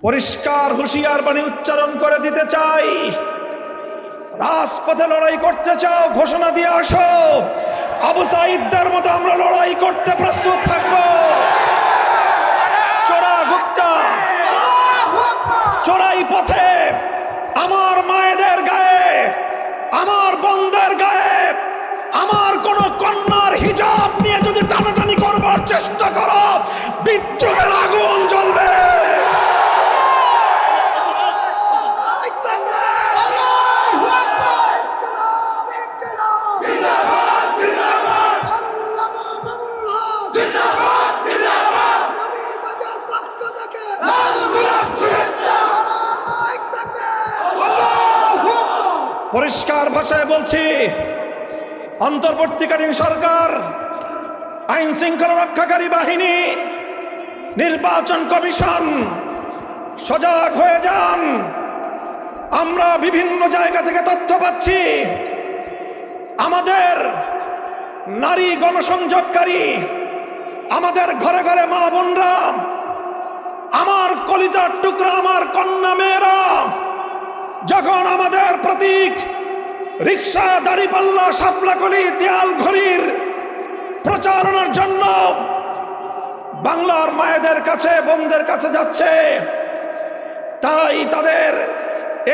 পরিষ্কার হুঁশিয়ার বাণী উচ্চারণ করে দিতে চাই, রাজপথে লড়াই করতে চাও ঘোষণা দিয়ে আসো। আবু সাঈদদের মতো আমরা লড়াই করতে প্রস্তুত থাকব। চোরা গুপ্তা চোরাই পথে আমার মায়েদের গায়ে, আমার বোনদের গায়ে, আমার কোন কন্যার হিজাব নিয়ে যদি টানাটানি করবার চেষ্টা করো, বিদ্রোহের আগুন জ্বলবে। পরিষ্কার ভাষায় বলছি, অন্তর্বর্তীকালীন সরকার, আইন শৃঙ্খলা রক্ষাকারী বাহিনী, নির্বাচন কমিশন সজাগ হয়ে যান। আমরা বিভিন্ন জায়গা থেকে তথ্য পাচ্ছি, আমাদের নারী গণসংযোগকারী, আমাদের ঘরে ঘরে মা বোনরা, আমার কলিজার টুকরা আমার কন্যা মেয়েরা যখন আমাদের প্রতীক রিক্সা, দাড়িপাল্লা, শাপলাকলি, দেয়াল ঘড়ির প্রচারণার জন্য বাংলার মায়েদের কাছে, বোনদের কাছে যাচ্ছে, তাই তাদের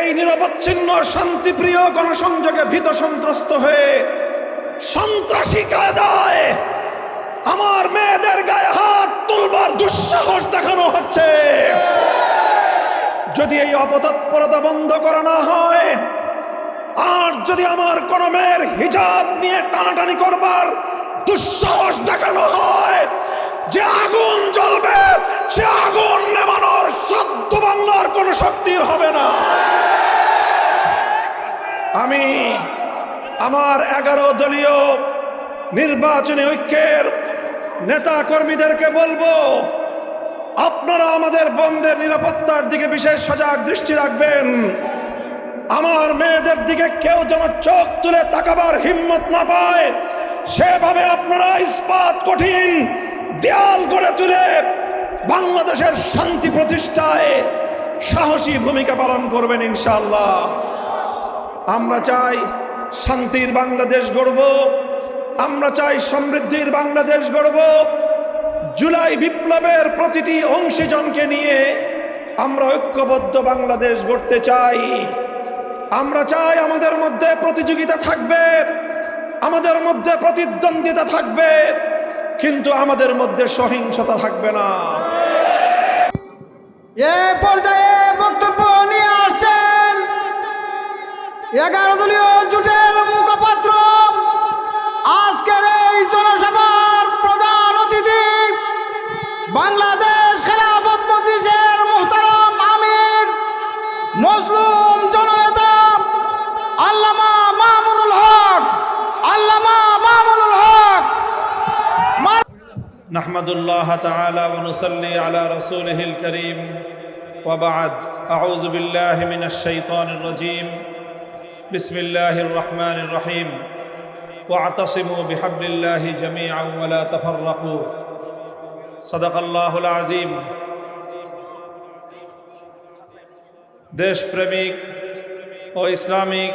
এই নিরবচ্ছিন্ন শান্তিপ্রিয় গণসংযোগে ভীত সন্ত্রস্ত হয়ে সন্ত্রাসী কায়দায় আমার মেয়েদের গায়ে হাত তুলবার দুঃসাহস দেখানো হচ্ছে। যদি এই অপতৎপরতা বন্ধ করা না হয়, আর যদি আমার কোন মেয়ের হিজাব নিয়ে টানাটানি করবার দুঃসাহস দেখানো হয়, যে আগুন জ্বলবে, সে আগুন নেভানোর সাধ্য বাংলার কোন শক্তির হবে না। আমি আমার 11 দলীয় নির্বাচনী ঐক্যের নেতা কর্মীদেরকে বলবো, আপনারা আমাদের বোনদের নিরাপত্তার দিকে বিশেষ সজাগ দৃষ্টি রাখবেন। আমার মেয়েদের দিকে কেউ যেন চোখ তুলে তাকাবার হিম্মত না পায়, সেভাবে আপনারা ইস্পাত কঠিন দেয়াল গড়ে তুলে বাংলাদেশের শান্তি প্রতিষ্ঠায় সাহসী ভূমিকা পালন করবেন ইনশাআল্লাহ। আমরা চাই শান্তির বাংলাদেশ গড়ব, আমরা চাই সমৃদ্ধির বাংলাদেশ গড়ব। জুলাই বিপ্লবের প্রতিটি অংশীজনকে নিয়ে আমরা ঐক্যবদ্ধ বাংলাদেশ গড়তে চাই। আমরা চাই আমাদের মধ্যে প্রতিযোগিতা থাকবে, আমাদের মধ্যে প্রতিদ্বন্দ্বিতা থাকবে, কিন্তু আমাদের মধ্যে সহিংসতা থাকবে না। এ পর্যায়ে বক্তব্য নিয়ে আসছেন 11 দলীয় জোটের মুখপাত্র, আজকের এই জনসভার প্রধান অতিথি, বাংলাদেশ খেলাফত মজলিসের মুহতারাম আমির, মজলুম জননেতা আল্লামা মামুনুল হক। আল্লামা মামুনুল হক। নাহমাদুল্লাহ তাআলা ওয়া নুসাল্লি আলা রাসূলিহিল কারীম ওয়া বা'দ। আউযু বিল্লাহি মিনাশ শাইতানির রাজীম। বিসমিল্লাহির রহমানির রহিম। ওয়া'তাসিমু বিহাবলিল্লাহি জামিআন ওয়া লা তাফাররাকু। সাদাকাল্লাহুল আযীম। দেশপ্রেমিক ও ইসলামিক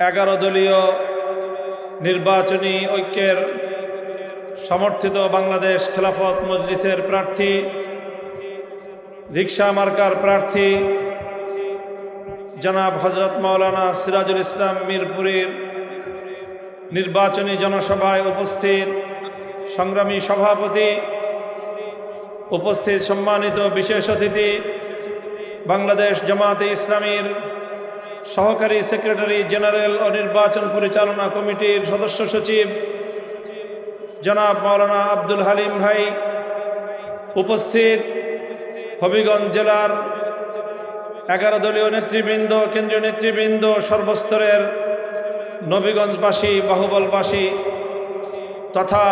11 দলীয় নির্বাচনী ঐক্যের সমর্থিত বাংলাদেশ খেলাফত মজলিসের প্রার্থী, রিকশা মার্কার প্রার্থী জনাব হযরত মাওলানা সিরাজুল ইসলাম মিরপুরীর নির্বাচনী জনসভায় উপস্থিত সংগ্রামী সভাপতি, উপস্থিত সম্মানিত বিশেষ অতিথি, বাংলাদেশ জামাতে ইসলামীর সহকারী সেক্রেটারি জেনারেল ও নির্বাচন পরিচালনা কমিটির সদস্য সচিব জনাব মাওলানা আব্দুল হালিম ভাই, উপস্থিত হবিগঞ্জ জেলার 11 দলীয় নেতৃবৃন্দ, কেন্দ্রীয় নেতৃবৃন্দ, সর্বস্তরের নবীগঞ্জবাসী, বাহুবলবাসী তথা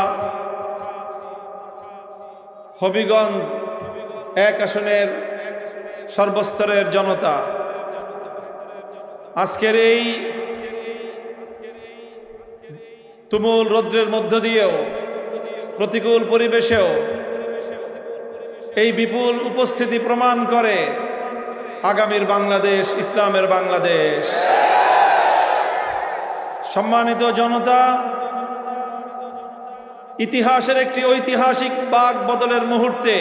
হবিগঞ্জ 1 আসনের সর্বস্তরের জনতা, আজকের এই তুমুল রৌদ্রের মধ্য দিয়েও, প্রতিকূল পরিবেশেও এই বিপুল উপস্থিতি প্রমাণ করে আগামীর বাংলাদেশ ইসলামের বাংলাদেশ। সম্মানিত জনতা, ইতিহাসের একটি ঐতিহাসিক বাক বদলের মুহূর্তে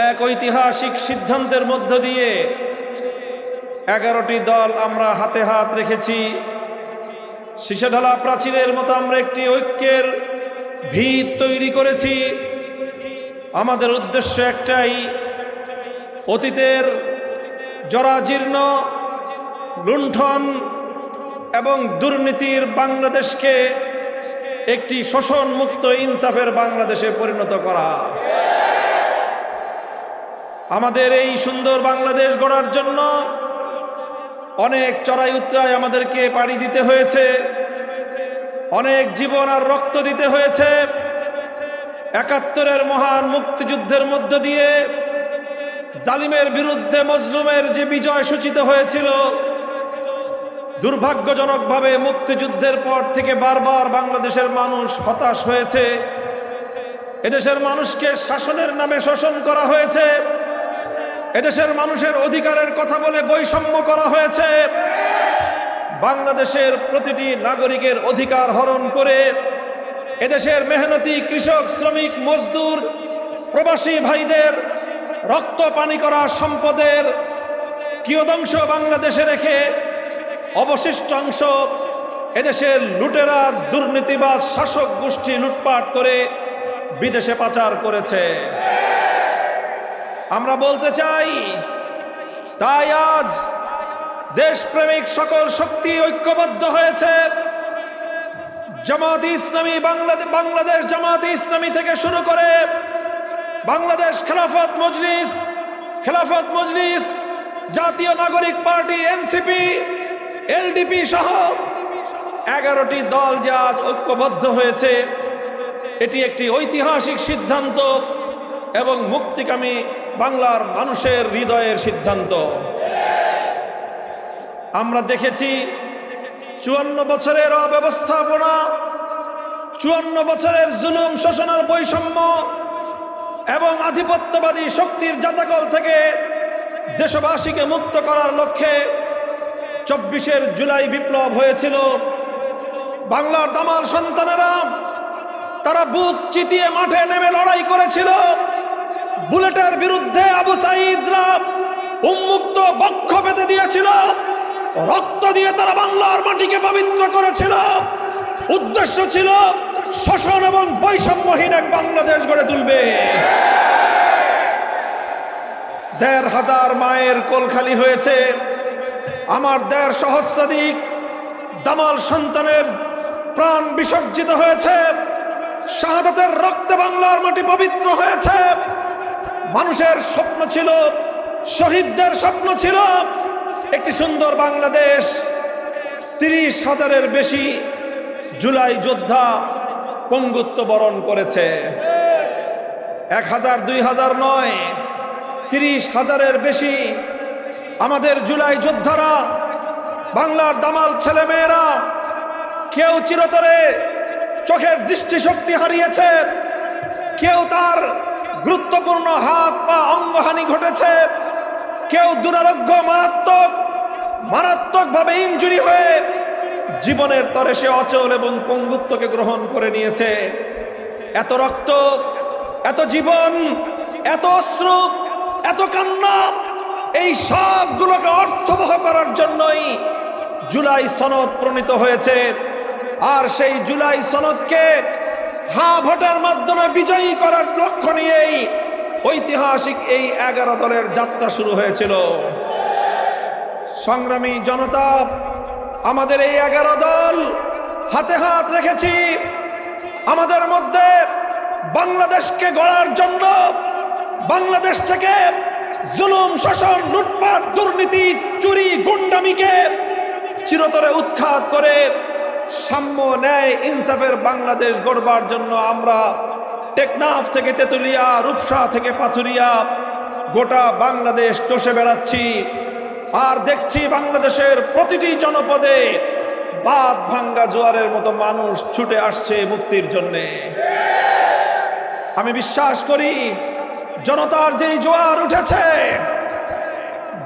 এক ঐতিহাসিক সিদ্ধান্তের মধ্য দিয়ে 11টি দল আমরা হাতে হাত রেখেছি। শীষেঢালা প্রাচীরের মতো আমরা একটি ঐক্যের ভিত তৈরি করেছি। আমাদের উদ্দেশ্য একটাই, অতীতের জরাজীর্ণ, লুণ্ঠন এবং দুর্নীতির বাংলাদেশকে একটি শোষণ মুক্ত ইনসাফের বাংলাদেশে পরিণত করা। আমাদের এই সুন্দর বাংলাদেশ গড়ার জন্য অনেক চড়াই উতরাই আমাদেরকে পাড়ি দিতে হয়েছে, অনেক জীবন আর রক্ত দিতে হয়েছে। 71-এর মহান মুক্তিযুদ্ধের মধ্য দিয়ে জালিমের বিরুদ্ধে মজলুমের যে বিজয় সূচিত হয়েছিল, দুর্ভাগ্যজনকভাবে মুক্তিযুদ্ধের পর থেকে বারবার বাংলাদেশের মানুষ হতাশ হয়েছে। এদেশের মানুষকে শাসনের নামে শোষণ করা হয়েছে, এদেশের মানুষের অধিকারের কথা বলে বৈষম্য করা হয়েছে, বাংলাদেশের প্রতিটি নাগরিকের অধিকার হরণ করে এদেশের মেহনতি কৃষক, শ্রমিক, মজদুর, প্রবাসী ভাইদের রক্ত পানি করা সম্পদের কিয়দংশ বাংলাদেশে রেখে অবশিষ্ট অংশ এদেশের লুটেরা দুর্নীতিবাজ শাসক গোষ্ঠী লুটপাট করে বিদেশে পাচার করেছে। আমরা বলতে চাই, তাই আজ দেশপ্রেমিক সকল শক্তি ঐক্যবদ্ধ হয়েছে। জামাত ইসলামী বাংলাদেশ জামাত ইসলামী থেকে শুরু করে বাংলাদেশ খেলাফত মজলিস, জাতীয় নাগরিক পার্টি, এনসিপি, এলডিপি সহ 11টি দল যে আজ ঐক্যবদ্ধ হয়েছে, এটি একটি ঐতিহাসিক সিদ্ধান্ত এবং মুক্তিকামী বাংলার মানুষের হৃদয়ের সিদ্ধান্ত। আমরা দেখেছি 54 বছরের অব্যবস্থাপনা, 54 বছরের জুলুম, শোষণের বৈষম্য এবং আধিপত্যবাদী শক্তির জাতাকল থেকে দেশবাসীকে মুক্ত করার লক্ষ্যে 24 জুলাই বিপ্লব হয়েছিল। বাংলার দামাল সন্তানেরা তারা বুক চিতিয়ে মাঠে নেমে লড়াই করেছিল। বুলেটের বিরুদ্ধে আবু সাঈদরা উন্মুক্ত বক্ষ বেঁধে দিয়েছিল, রক্ত দিয়ে তারা বাংলার মাটিকে পবিত্র করেছিল। উদ্দেশ্য ছিল শোষণ এবং বৈষম্যহীন এক বাংলাদেশ গড়ে তুলবে। 1,500 মায়ের কোল খালি হয়েছে, আমার 1.5 সহস্রাধিক দামাল সন্তানের প্রাণ বিসর্জিত হয়েছে, শাহাদাতের রক্তে বাংলার মাটি পবিত্র হয়েছে। মানুষের স্বপ্ন ছিল, শহীদদের স্বপ্ন ছিল একটি সুন্দর বাংলাদেশ। 30,000-এর বেশি জুলাই যোদ্ধা পঙ্গুত্ব বরণ করেছে। 1,000 2,000 নয়, 30,000-এর বেশি আমাদের জুলাই যোদ্ধারা, বাংলার দামাল ছেলেমেয়েরা, কেউ চিরতরে চোখের দৃষ্টিশক্তি হারিয়েছে, কেউ তার গুরুত্বপূর্ণ হাত পা অঙ্গহানি ঘটেছে, কেউ দুরারোগ্য মারাত্মকভাবে ইনজুরি হয়ে জীবনের তরে সে অচল এবং পঙ্গুত্বকে গ্রহণ করে নিয়েছে। এত রক্ত, এত জীবন, এত অশ্রু, এত কান্না, এই সবগুলোকে অর্থবহ করার জন্যই জুলাই সনদ প্রণীত হয়েছে। আর সেই জুলাই সনদকে ভোটের মাধ্যমে বিজয়ী করার লক্ষ্য নিয়েই ঐতিহাসিক এই 11 দলের যাত্রা শুরু হয়েছিল। সংগ্রামী জনতা, আমাদের এই 11 দল হাতে হাত রেখেছি। আমাদের মধ্যে বাংলাদেশকে গড়ার জন্য, বাংলাদেশ থেকে জুলুম, শোষণ, লুটপাট, দুর্নীতি, চুরি, গুন্ডামিকে চিরতরে উৎখাত করে সাম্য, ন্যায়, ইনসাফের বাংলাদেশ গড়বার জন্য আমরা টেকনাফ থেকে তেতুলিয়া, রূপসা থেকে পাথুরিয়া, গোটা বাংলাদেশ চষে বেড়াচ্ছি। আর দেখছি বাংলাদেশের প্রতিটি জনপদে বাঁধ ভাঙ্গা জোয়ারের মতো মানুষ ছুটে আসছে মুক্তির জন্যে। আমি বিশ্বাস করি জনতার যে জোয়ার উঠেছে,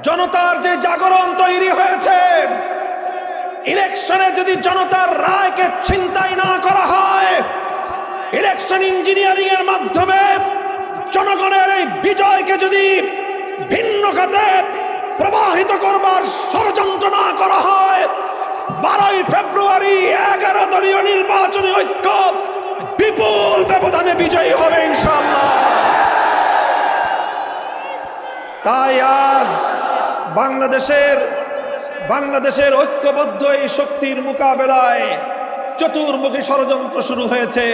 জনতার যে জাগরণ তৈরি হয়েছে, ইলেকশনে যদি জনতার রায়কে ছিনতাই না করা হয়, ইলেকশন ইঞ্জিনিয়ারিং এর মাধ্যমে জনগণের এই বিজয়কে যদি ভিন্ন খাতে প্রবাহিত করবার ষড়যন্ত্র না করা হয়, 12ই ফেব্রুয়ারি 11 দলীয় নির্বাচনী ঐক্য বিপুল ব্যবধানে বিজয়ী হবে ইনশাআল্লাহ। তাই আজ বাংলাদেশের ঐক্যবদ্ধ এই শক্তির মোকাবেলায় চতুর্মুখী ষড়যন্ত্র শুরু হয়েছে।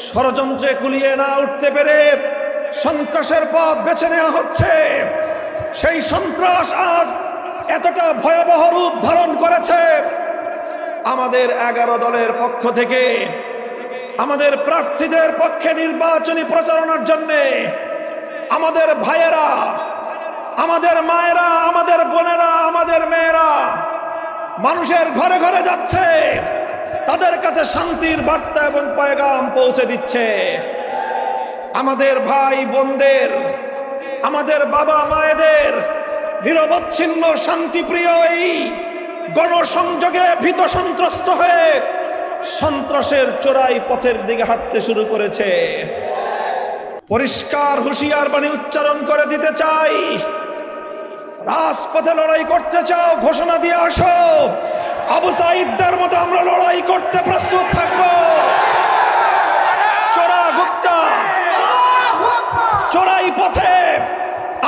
ষড়যন্ত্রে কুলিয়ে না উঠতে পেরে সন্ত্রাসের পথ বেছে নেওয়া হচ্ছে। সেই সন্ত্রাস আজ এতটা ভয়াবহ রূপ ধারণ করেছে, আমাদের 11 দলের পক্ষ থেকে আমাদের প্রার্থীদের পক্ষে নির্বাচনী প্রচারণার জন্য আমাদের ভাইয়েরা, আমাদের মায়েরা, আমাদের বোনেরা, আমাদের মেয়েরা মানুষের ঘরে ঘরে যাচ্ছে, তাদের কাছে শান্তির বার্তা এবং পয়গাম পৌঁছে দিচ্ছে। আমাদের ভাই বোনদের, আমাদের বাবা মায়েদের নিরবচ্ছিন্ন শান্তিপ্রিয় এই গণসংযোগে ভীত সন্ত্রস্ত হয়ে সন্ত্রাসের চোরাই পথের দিকে হাঁটতে শুরু করেছে। পরিষ্কার হুঁশিয়ার বাণী উচ্চারণ করে দিতে চাই, রাজপথে লড়াই করতে চাও, ঘোষণা দিয়ে আসো। আবু সাঈদদের মতো আমরা লড়াই করতে প্রস্তুত থাকব। চোরা গুপ্তা চোরাই পথে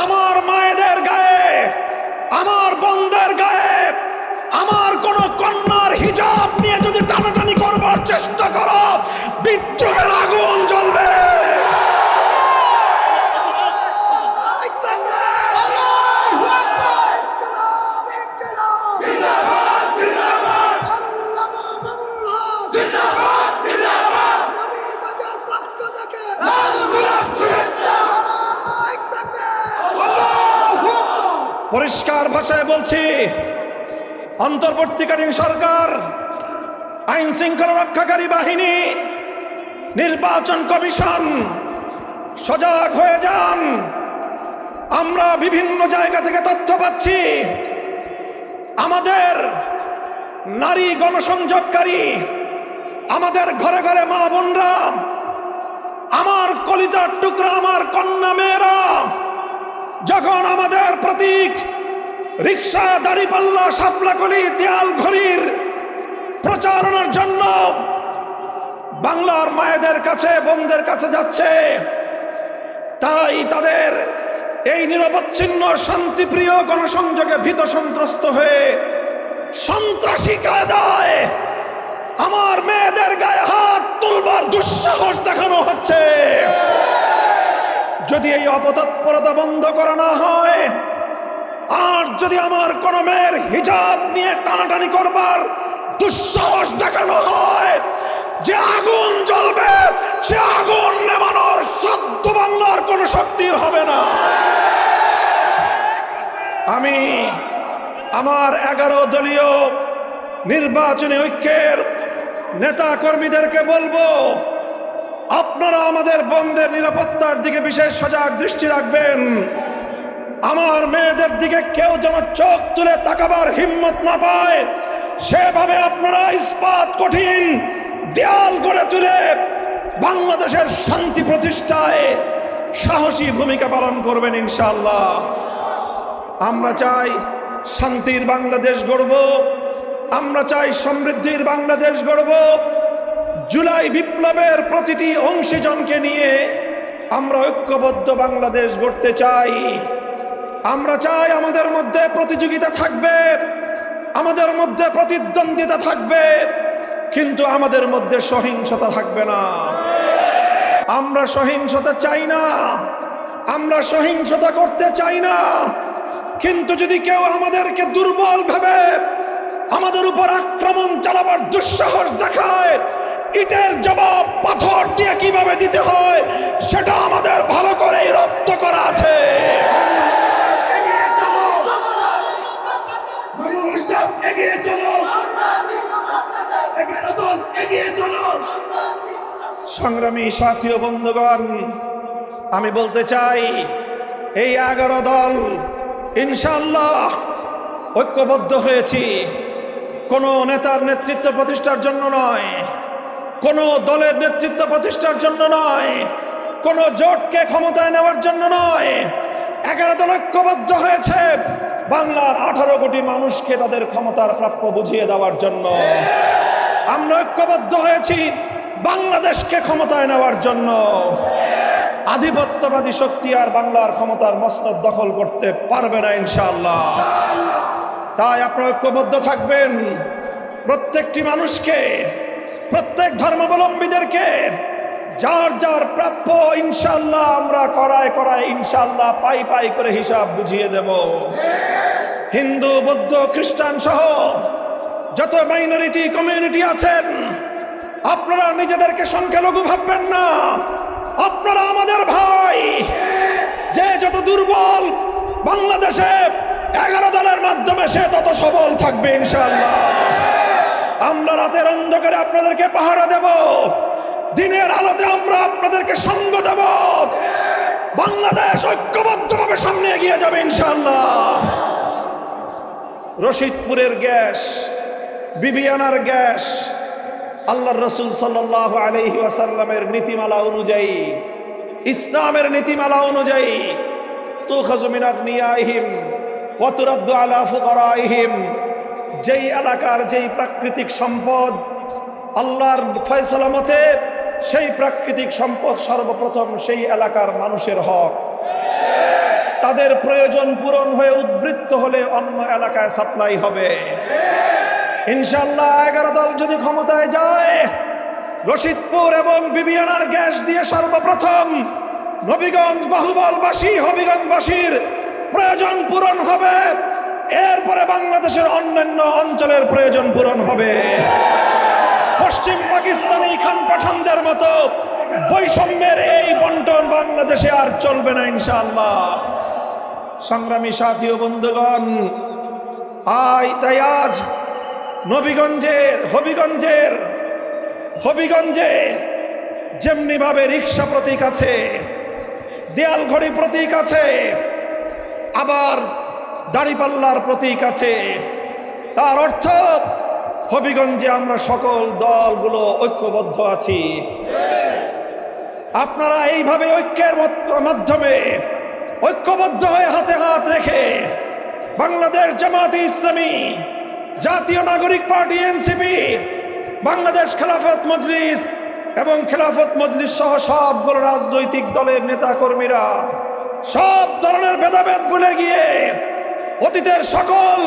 আমার মায়েদের গায়ে, আমার বোনদের গায়ে, আমার কোন কন্যার হিজাব নিয়ে যদি টানাটানি করবার চেষ্টা করো, বিদ্রোহের আগুন জ্বলবে। পরিষ্কার ভাষায় বলছি, অন্তর্বর্তীকালীন সরকার, আইন শৃঙ্খলা রক্ষাকারী বাহিনী, নির্বাচন কমিশন সজাগ হয়ে যান। আমরা বিভিন্ন জায়গা থেকে তথ্য পাচ্ছি, আমাদের নারী গণসংযোগকারী, আমাদের ঘরে ঘরে মা বোনরা, আমার কলিজার টুকরা, আমার কন্যা মেয়েরা যখন আমাদের প্রতীক রিক্সা, দাড়িপাল্লা, শাপলাকলি, দেয়াল ঘড়ির প্রচারণার জন্য বাংলার মায়েদের কাছে, বোনদের কাছে যাচ্ছে, তাই তাদের এই নিরবচ্ছিন্ন শান্তিপ্রিয় গণসংযোগে ভীত সন্ত্রস্ত হয়ে সন্ত্রাসী কায়দায় আমার মেয়েদের গায়ে হাত তুলবার দুঃসাহস দেখানো হচ্ছে। যদি এই অপতৎপরতা বন্ধ করা না হয়, আর যদি আমার কোন মেয়ের হিজাব নিয়ে টানাটানি করবার দুঃসাহস দেখানো হয়, যে আগুন জ্বলবে, সে আগুন নেভানোর সাধ্য বাংলার কোন শক্তির হবে না। আমি আমার 11 দলীয় নির্বাচনী ঐক্যের নেতা কর্মীদেরকে বলবো, আপনারা আমাদের বোনদের নিরাপত্তার দিকে বিশেষ সজাগ দৃষ্টি রাখবেন। আমার মেয়েদের দিকে কেউ যেন চোখ তুলে তাকাবার হিম্মত না পায়, সেভাবে আপনারা ইস্পাত কঠিন দেয়াল গড়ে তুলে বাংলাদেশের শান্তি প্রতিষ্ঠায় সাহসী ভূমিকা পালন করবেন ইনশাআল্লাহ। আমরা চাই শান্তির বাংলাদেশ গড়ব, আমরা চাই সমৃদ্ধির বাংলাদেশ গড়ব। জুলাই বিপ্লবের প্রতিটি অংশীজনকে নিয়ে আমরা ঐক্যবদ্ধ বাংলাদেশ গড়তে চাই। আমরা চাই আমাদের মধ্যে প্রতিযোগিতা থাকবে, আমাদের মধ্যে প্রতিদ্বন্দ্বিতা থাকবে, কিন্তু আমাদের মধ্যে সহিংসতা থাকবে না। আমরা সহিংসতা চাই না, আমরা সহিংসতা করতে চাই না। কিন্তু যদি কেউ আমাদেরকে দুর্বল ভেবে আমাদের উপর আক্রমণ চালাবার দুঃসাহস দেখায়, ইটের জবাব পাথর দিয়ে কিভাবে দিতে হয় সেটা আমাদের ভালো করেই রপ্ত করা আছে। সংগ্রামী সাথী ও বন্ধুগণ, আমি বলতে চাই এই 11 দল ইনশাআল্লাহ ঐক্যবদ্ধ হয়েছি, কোন নেতার নেতৃত্ব প্রতিষ্ঠার জন্য নয়, কোন দলের নেতৃত্ব প্রতিষ্ঠার জন্য নয়, কোন জোটকে ক্ষমতায় নেওয়ার জন্য নয়। 11 দল ঐক্যবদ্ধ হয়েছে বাংলার 18 কোটি মানুষকে তাদের ক্ষমতার প্রাপ্য বুঝিয়ে দেওয়ার জন্য। আমরা ঐক্যবদ্ধ হয়েছি বাংলাদেশকে ক্ষমতায় নেওয়ার জন্য। আধিপত্যবাদী শক্তি আর বাংলার ক্ষমতার মসনদ দখল করতে পারবে না ইনশাআল্লাহ। তাই আপনারা ঐক্যবদ্ধ থাকবেন। প্রত্যেকটি মানুষকে, প্রত্যেক ধর্মাবলম্বীদেরকে যার যার প্রাপ্য ইনশাআল্লাহ আমরা করায় করায় ইনশাআল্লাহ পাই পাই করে হিসাব বুঝিয়ে দেব। হিন্দু, বৌদ্ধ, খ্রিস্টান সহ যত মাইনরিটি কমিউনিটি আছেন, আপনারা নিজেদেরকে সংখ্যালঘু ভাববেন না। আপনারা আমাদের ভাই। যে যত দুর্বল বাংলাদেশে 11 দলের মাধ্যমে সে তত সবল থাকবে ইনশাআল্লাহ। আমরা রাতের অন্ধকারে আপনাদেরকে পাহারা দেব, দিনের আলোতে আমরা আপনাদেরকে সঙ্গ দেব। বাংলাদেশ ঐক্যবদ্ধভাবে সামনে এগিয়ে যাবে ইনশাআল্লাহ। রশিদপুরের গ্যাস, বিবিয়ানার গ্যাস আল্লাহর রাসূল সাল্লাল্লাহু আলাইহি ওয়াসাল্লামের নীতিমালা অনুযায়ী, ইসলামের নীতিমালা অনুযায়ী তুখাযু মিন আগনিয়াইহিম ওয়া তুরাদ্দু আলা ফুকারাইহিম, যেই এলাকার যেই প্রাকৃতিক সম্পদ আল্লাহর ফয়সালা মতে সেই প্রাকৃতিক সম্পদ সর্বপ্রথম সেই এলাকার মানুষের হক। তাদের প্রয়োজন পূরণ হয়ে উদ্বৃত্ত হলে অন্য এলাকায় সাপ্লাই হবে ইনশাআল্লাহ। 11 দল যদি ক্ষমতায় যায়, রশিদপুর এবং বিবিয়ানার গ্যাস দিয়ে সর্বপ্রথম নবীগঞ্জ বাহুবলবাসী, হবিগঞ্জবাসীর প্রয়োজন পূরণ হবে। এরপরে বাংলাদেশের অন্যান্য অঞ্চলের প্রয়োজন পূরণ হবে। পশ্চিম পাকিস্তানি খান পাঠানদের মতো বৈষম্যের এই বন্টন বাংলাদেশে আর চলবে না ইনশাআল্লাহ। সংগ্রামী সাথী ও বন্ধুগণ, তাই আজ হবিগঞ্জে যেমনি ভাবে রিক্সা প্রতীক আছে, দেয়াল ঘড়ি প্রতীক আছে, আবার দাড়িপাল্লার প্রতীক আছে। তার অর্থ হবিগঞ্জে আমরা সকল দলগুলো ঐক্যবদ্ধ আছি। আপনারা এইভাবে ঐক্যের মাধ্যমে ঐক্যবদ্ধ হয়ে হাতে হাত রেখে বাংলাদেশ জামায়াতে ইসলামী, জাতীয় নাগরিক পার্টি এনসিপি, বাংলাদেশ খেলাফত মজলিস এবং খেলাফত মজলিস সহ সবগুলো রাজনৈতিক দলের নেতা কর্মীরা সব ধরনের ভেদাভেদ ভুলে গিয়ে অতীতের সকল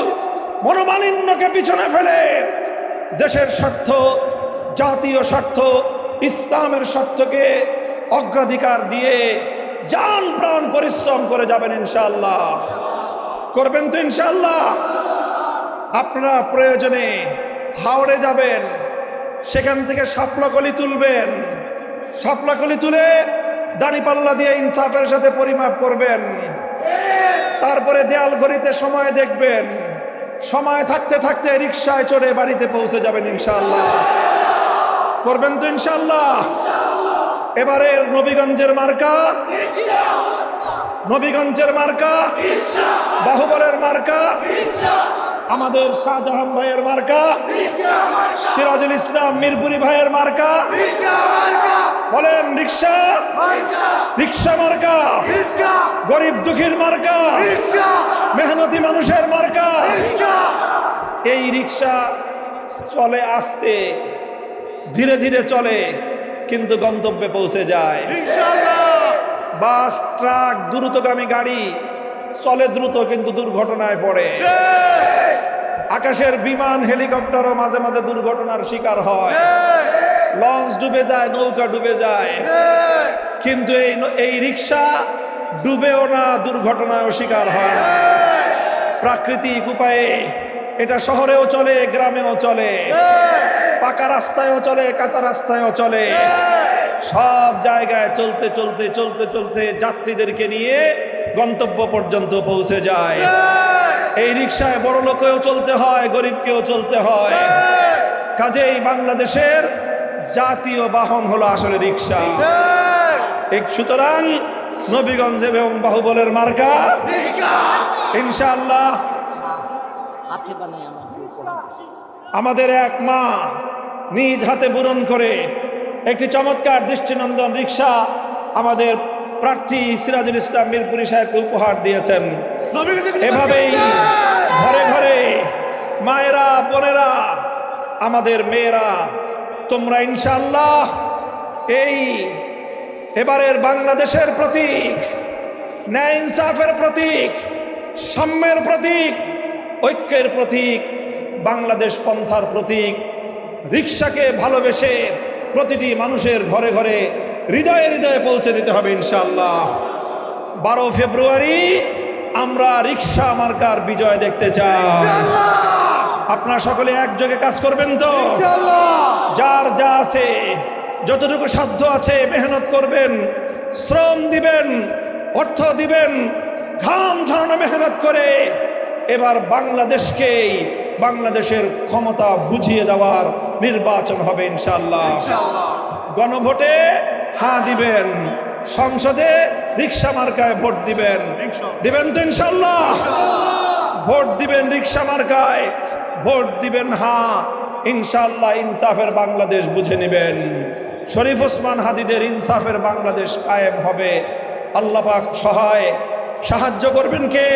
মনোমালিন্যকে পিছনে ফেলে দেশের স্বার্থ, জাতীয় স্বার্থ, ইসলামের স্বার্থকে অগ্রাধিকার দিয়ে জান প্রাণ পরিশ্রম করে যাবেন ইনশাআল্লাহ। করবেন তো ইনশাআল্লাহ? আপনারা প্রয়োজনে হাওড়ে যাবেন, সেখান থেকে শাপলাকলি তুলবেন, শাপলাকলি তুলে দাড়িপাল্লা দিয়ে ইনসাফের সাথে পরিমাপ করবেন। তারপরে দেয়াল ঘড়িতে সময় দেখবেন, সময় থাকতে থাকতে রিকশায় চড়ে বাড়িতে পৌঁছে যাবেন ইনশাআল্লাহ। করবেন তো ইনশাআল্লাহ? এবারের নবীগঞ্জের মার্কা, নবীগঞ্জের মার্কা, বাহুবলের মার্কা, আমাদের শাহজাহান ভাইয়ের মার্কা, সিরাজুল ইসলাম মিরপুরি ভাইয়ের মার্কা। বলেন রিক্সা, রিক্সা মার্কা, গরিব দুঃখীর মার্কা, মেহনতি মানুষের মার্কা। এই রিক্সা চলে আস্তে, ধীরে ধীরে চলে, কিন্তু গন্তব্যে পৌঁছে যায়। বাস, ট্রাক, দ্রুতগামী গাড়ি চলে দ্রুত কিন্তু দুর্ঘটনায় পড়ে। আকাশের বিমান, হেলিকপ্টারও মাঝে মাঝে দুর্ঘটনার শিকার হয়। লঞ্চ ডুবে যায়, নৌকা ডুবে যায়, কিন্তু এই রিক্সা ডুবেও না, দুর্ঘটনায়ও শিকার হয় না। প্রাকৃতিক উপায়ে এটা শহরেও চলে, গ্রামেও চলে, পাকা রাস্তায়ও চলে, কাঁচা রাস্তায়ও চলে। সব জায়গায় চলতে চলতে চলতে চলতে যাত্রীদেরকে নিয়ে গন্তব্য পর্যন্ত পৌঁছে যায়। এই রিক্সায় বড় লোকেও চলতে হয়, গরিবকেও চলতে হয়। কাজেই বাংলাদেশের জাতীয় বাহন হলো আসলে রিক্সা। সুতরাং নবীগঞ্জ এবং বাহুবলের মার্কা ইনশাআল্লাহ। হাতে বানায় আমাকে উপহার দিছে। আমাদের এক মা নিজ হাতে বুনন করে একটি চমৎকার দৃষ্টিনন্দন রিক্সা আমাদের প্রার্থী সিরাজুল ইসলাম মিরপুরি সাহেবকে উপহার দিয়েছেন। এভাবেই ঘরে ঘরে মায়েরা, বোনেরা, আমাদের মেয়েরা, তোমরা ইনশাআল্লাহ এই এবারের বাংলাদেশের প্রতীক, ন্যায় ইনসাফের প্রতীক, সাম্যের প্রতীক, ঐক্যের প্রতীক, বাংলাদেশ পন্থার প্রতীক রিক্সাকে ভালোবেসে প্রতিটি মানুষের ঘরে ঘরে, হৃদয়ে হৃদয়ে পৌঁছে দিতে হবে ইনশাআল্লাহ। 12 ফেব্রুয়ারি আমরা রিক্সা মার্কার বিজয় দেখতে চাই। আপনারা সকলে একযোগে কাজ করবেন তো? যার যা আছে, যতটুকু সাধ্য আছে মেহনত করবেন, শ্রম দিবেন, অর্থ দিবেন, ঘাম ঝরানো মেহনত করে এবার বাংলাদেশকেই, বাংলাদেশের ক্ষমতা বুঝিয়ে দেওয়ার নির্বাচন হবে ইনশাআল্লাহ। গণভোটে হ্যাঁ দিবেন, সংসদে রিক্সা মার্কায় ভোট দিবেন। দিবেন তো ইনশাআল্লাহ? ভোট দিবেন রিক্সা মার্কায়, ভোট দিবেন হ্যাঁ, ইনশাআল্লাহ ইনসাফের বাংলাদেশ বুঝে নেবেন। শরীফ ওসমান হাদিদের ইনসাফের বাংলাদেশ কায়েম হবে। আল্লাহ পাক সহায়, সাহায্য করবেন কে?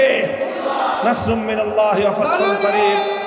নাসরুম মিনাল্লাহি ওয়া ফাতহুন করিম।